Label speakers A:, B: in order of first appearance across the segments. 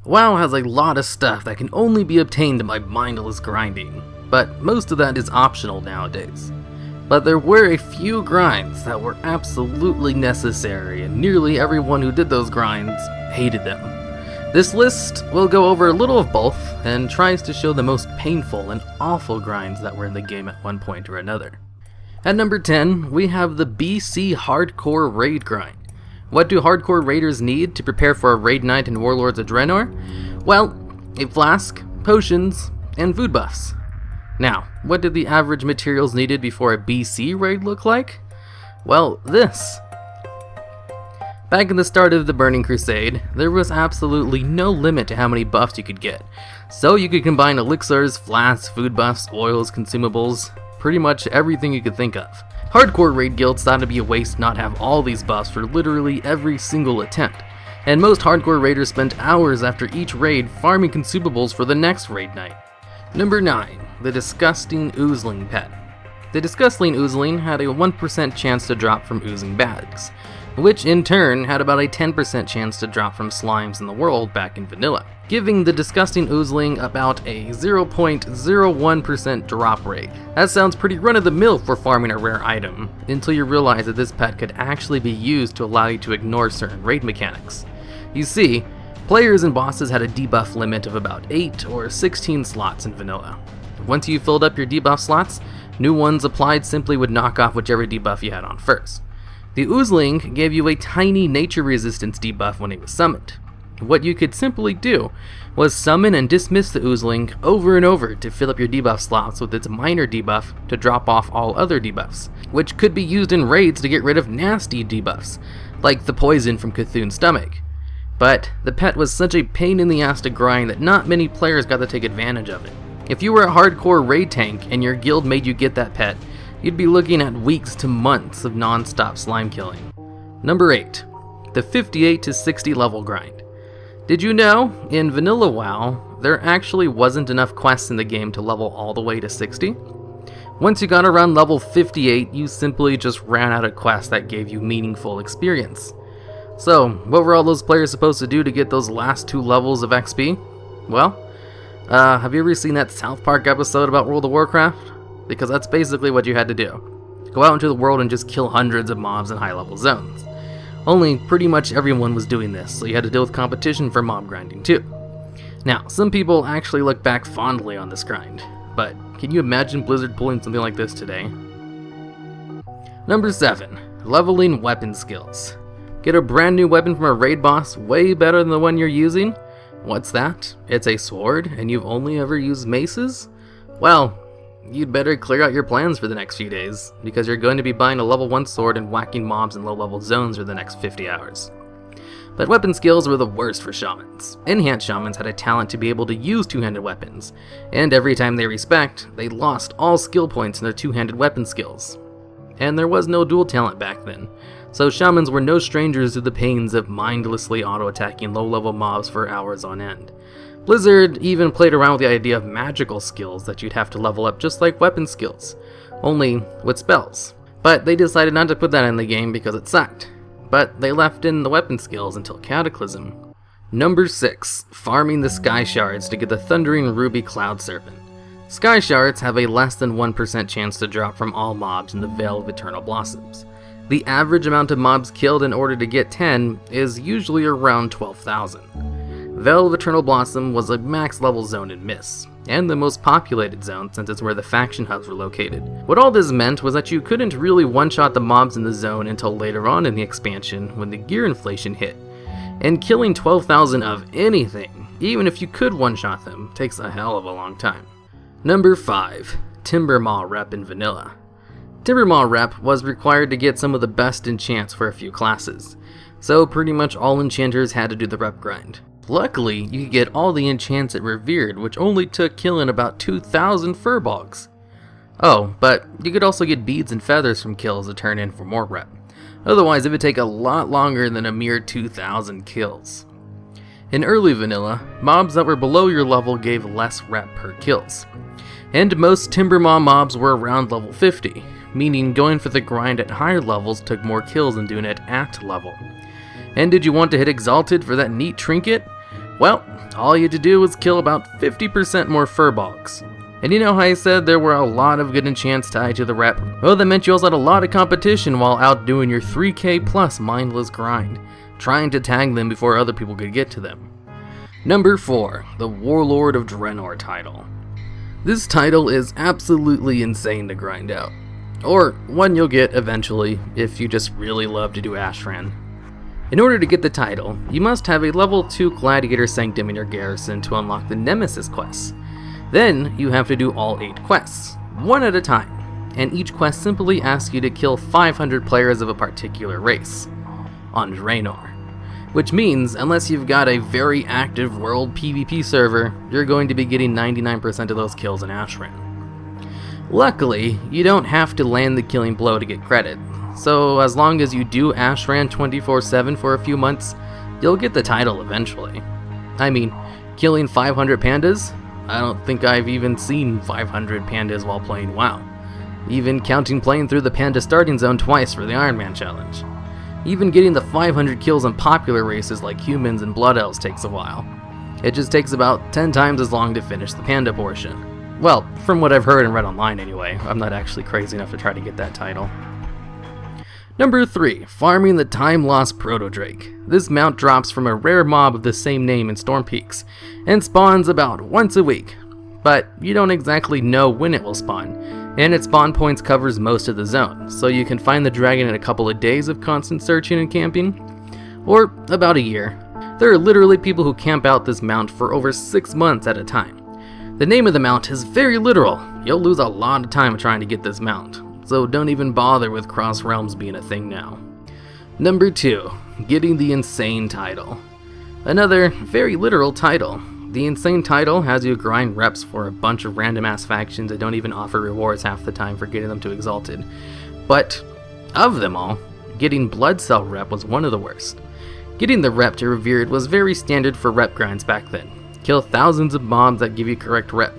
A: WoW has a lot of stuff that can only be obtained by mindless grinding, but most of that is optional nowadays. But there were a few grinds that were absolutely necessary, and nearly everyone who did those grinds hated them. This list will go over a little of both, and tries to show the most painful and awful grinds that were in the game at one point or another. At number 10, we have the BC Hardcore Raid Grind. What do hardcore raiders need to prepare for a raid night in Warlords of Draenor? Well, a flask, potions, and food buffs. Now, what did the average materials needed before a BC raid look like? Well, this. Back in the start of the Burning Crusade, there was absolutely no limit to how many buffs you could get. So you could combine elixirs, flasks, food buffs, oils, consumables, pretty much everything you could think of. Hardcore raid guilds thought it'd be a waste not have all these buffs for literally every single attempt, and most hardcore raiders spent hours after each raid farming consumables for the next raid night. Number 9. The Disgusting Oozeling Pet. The Disgusting Oozeling had a 1% chance to drop from oozing bags, which in turn had about a 10% chance to drop from slimes in the world back in vanilla, giving the Disgusting Oozeling about a 0.01% drop rate. That sounds pretty run-of-the-mill for farming a rare item, until you realize that this pet could actually be used to allow you to ignore certain raid mechanics. You see, players and bosses had a debuff limit of about 8 or 16 slots in vanilla. Once you filled up your debuff slots, new ones applied simply would knock off whichever debuff you had on first. The Oozeling gave you a tiny nature resistance debuff when it was summoned. What you could simply do was summon and dismiss the Oozeling over and over to fill up your debuff slots with its minor debuff to drop off all other debuffs, which could be used in raids to get rid of nasty debuffs, like the poison from Cthulhu's stomach. But the pet was such a pain in the ass to grind that not many players got to take advantage of it. If you were a hardcore raid tank and your guild made you get that pet, you'd be looking at weeks to months of non-stop slime killing. Number 8. The 58 to 60 level grind. Did you know, in vanilla WoW, there actually wasn't enough quests in the game to level all the way to 60? Once you got around level 58, you simply just ran out of quests that gave you meaningful experience. So, what were all those players supposed to do to get those last 2 levels of XP? Well, have you ever seen that South Park episode about World of Warcraft? Because that's basically what you had to do. Go out into the world and just kill hundreds of mobs in high-level zones. Only pretty much everyone was doing this, so you had to deal with competition for mob grinding too. Now, some people actually look back fondly on this grind, but can you imagine Blizzard pulling something like this today? Number 7. Leveling weapon skills. Get a brand new weapon from a raid boss way better than the one you're using? What's that? It's a sword, and you've only ever used maces? Well, you'd better clear out your plans for the next few days, because you're going to be buying a level 1 sword and whacking mobs in low-level zones for the next 50 hours. But weapon skills were the worst for shamans. Enhanced shamans had a talent to be able to use two-handed weapons, and every time they respect, they lost all skill points in their two-handed weapon skills. And there was no dual talent back then, so shamans were no strangers to the pains of mindlessly auto-attacking low-level mobs for hours on end. Blizzard even played around with the idea of magical skills that you'd have to level up just like weapon skills, only with spells. But they decided not to put that in the game because it sucked. But they left in the weapon skills until Cataclysm. Number 6. Farming the Skyshards to get the Thundering Ruby Cloud Serpent. Skyshards have a less than 1% chance to drop from all mobs in the Vale of Eternal Blossoms. The average amount of mobs killed in order to get 10 is usually around 12,000. Vale of Eternal Blossom was a max level zone in Mists, and the most populated zone since it's where the faction hubs were located. What all this meant was that you couldn't really one-shot the mobs in the zone until later on in the expansion when the gear inflation hit. And killing 12,000 of anything, even if you could one-shot them, takes a hell of a long time. Number 5. Timbermaw Rep in vanilla. Timbermaw Rep was required to get some of the best enchants for a few classes, so pretty much all enchanters had to do the rep grind. Luckily, you could get all the enchants at Revered, which only took killing about 2,000 furbolgs. Oh, but you could also get beads and feathers from kills to turn in for more rep. Otherwise, it would take a lot longer than a mere 2,000 kills. In early vanilla, mobs that were below your level gave less rep per kills. And most Timbermaw mobs were around level 50, meaning going for the grind at higher levels took more kills than doing it at level. And did you want to hit Exalted for that neat trinket? Well, all you had to do was kill about 50% more furbolgs. And you know how I said there were a lot of good enchants tied to the rep? Well, that meant you also had a lot of competition while out doing your 3k plus mindless grind, trying to tag them before other people could get to them. Number 4, the Warlord of Draenor title. This title is absolutely insane to grind out. Or one you'll get eventually if you just really love to do Ashran. In order to get the title, you must have a level 2 Gladiator Sanctum in your garrison to unlock the Nemesis quests. Then you have to do all 8 quests, one at a time, and each quest simply asks you to kill 500 players of a particular race on Draenor. Which means, unless you've got a very active world PvP server, you're going to be getting 99% of those kills in Ashran. Luckily, you don't have to land the killing blow to get credit, so as long as you do Ashran 24/7 for a few months, you'll get the title eventually. I mean, killing 500 pandas? I don't think I've even seen 500 pandas while playing WoW. Even counting playing through the panda starting zone twice for the Iron Man challenge. Even getting the 500 kills on popular races like humans and blood elves takes a while. It just takes about 10 times as long to finish the panda portion. Well, from what I've heard and read online anyway, I'm not actually crazy enough to try to get that title. Number 3, farming the time-lost Proto-Drake. This mount drops from a rare mob of the same name in Storm Peaks, and spawns about once a week. But you don't exactly know when it will spawn, and its spawn points covers most of the zone, so you can find the dragon in a couple of days of constant searching and camping, or about a year. There are literally people who camp out this mount for over 6 months at a time. The name of the mount is very literal. You'll lose a lot of time trying to get this mount, so don't even bother with Cross Realms being a thing now. Number 2, getting the Insane title. Another very literal title. The Insane title has you grind reps for a bunch of random ass factions that don't even offer rewards half the time for getting them to Exalted. But of them all, getting Bloodsail Rep was one of the worst. Getting the rep to Revered was very standard for rep grinds back then. Kill thousands of mobs that give you correct rep.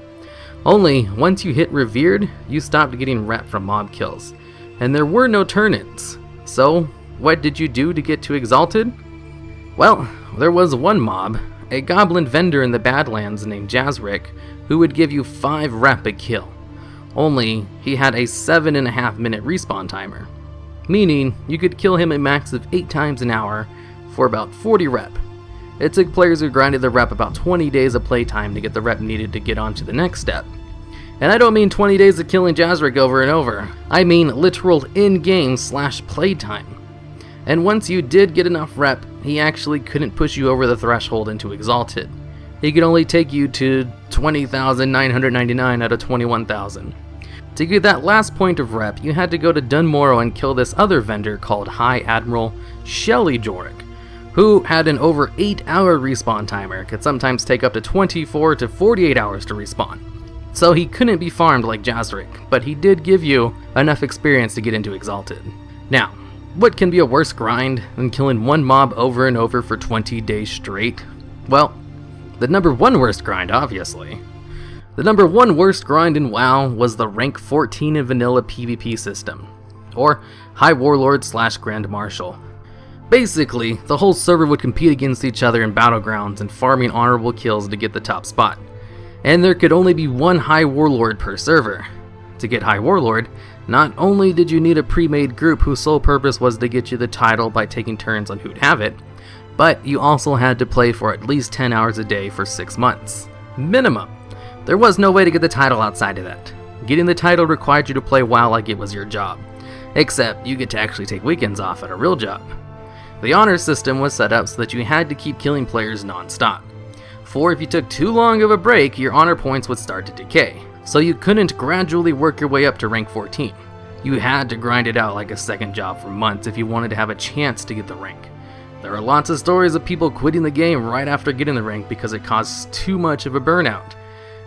A: Only, once you hit Revered, you stopped getting rep from mob kills. And there were no turn-ins. So, what did you do to get to Exalted? Well, there was one mob, a goblin vendor in the Badlands named Jazrick, who would give you 5 rep a kill. Only, he had a 7.5 minute respawn timer. Meaning, you could kill him a max of 8 times an hour for about 40 rep. It took players who grinded the rep about 20 days of playtime to get the rep needed to get on to the next step. And I don't mean 20 days of killing Jazrick over and over, I mean literal in-game / playtime. And once you did get enough rep, he actually couldn't push you over the threshold into Exalted. He could only take you to 20,999 out of 21,000. To get that last point of rep, you had to go to Dunmorrow and kill this other vendor called High Admiral Shelly Jorick, who had an over 8-hour respawn timer, could sometimes take up to 24 to 48 hours to respawn. So he couldn't be farmed like Jazrick, but he did give you enough experience to get into Exalted. Now, what can be a worse grind than killing one mob over and over for 20 days straight? Well, the number 1 worst grind, obviously. The number 1 worst grind in WoW was the rank 14 in vanilla PvP system, or High Warlord / Grand Marshal. Basically, the whole server would compete against each other in battlegrounds and farming honorable kills to get the top spot. And there could only be 1 High Warlord per server. To get High Warlord, not only did you need a pre-made group whose sole purpose was to get you the title by taking turns on who'd have it, but you also had to play for at least 10 hours a day for 6 months. Minimum. There was no way to get the title outside of that. Getting the title required you to play WoW like it was your job. Except you get to actually take weekends off at a real job. The honor system was set up so that you had to keep killing players non-stop. For if you took too long of a break, your honor points would start to decay. So you couldn't gradually work your way up to rank 14. You had to grind it out like a second job for months if you wanted to have a chance to get the rank. There are lots of stories of people quitting the game right after getting the rank because it caused too much of a burnout.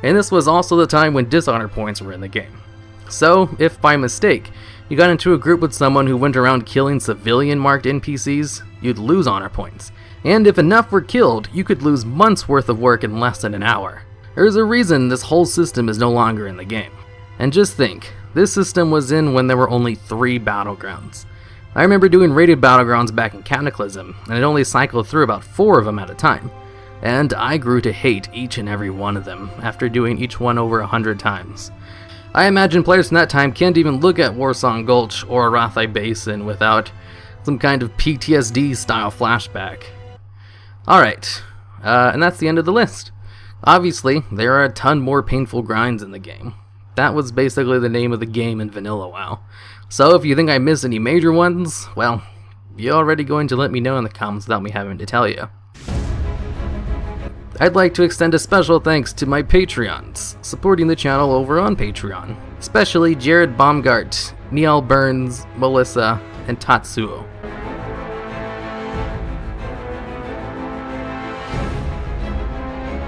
A: And this was also the time when dishonor points were in the game. So, if by mistake, you got into a group with someone who went around killing civilian-marked NPCs, you'd lose honor points. And if enough were killed, you could lose months worth of work in less than an hour. There's a reason this whole system is no longer in the game. And just think, this system was in when there were only 3 battlegrounds. I remember doing rated battlegrounds back in Cataclysm, and it only cycled through about 4 of them at a time. and I grew to hate each and every one of them after doing each one over 100 times. I imagine players from that time can't even look at Warsong Gulch or Arathi Basin without some kind of PTSD style flashback. Alright, and that's the end of the list. Obviously, there are a ton more painful grinds in the game. That was basically the name of the game in Vanilla WoW. So if you think I missed any major ones, well, you're already going to let me know in the comments without me having to tell you. I'd like to extend a special thanks to my Patreons, supporting the channel over on Patreon, especially Jared Baumgart, Neil Burns, Melissa, and Tatsuo.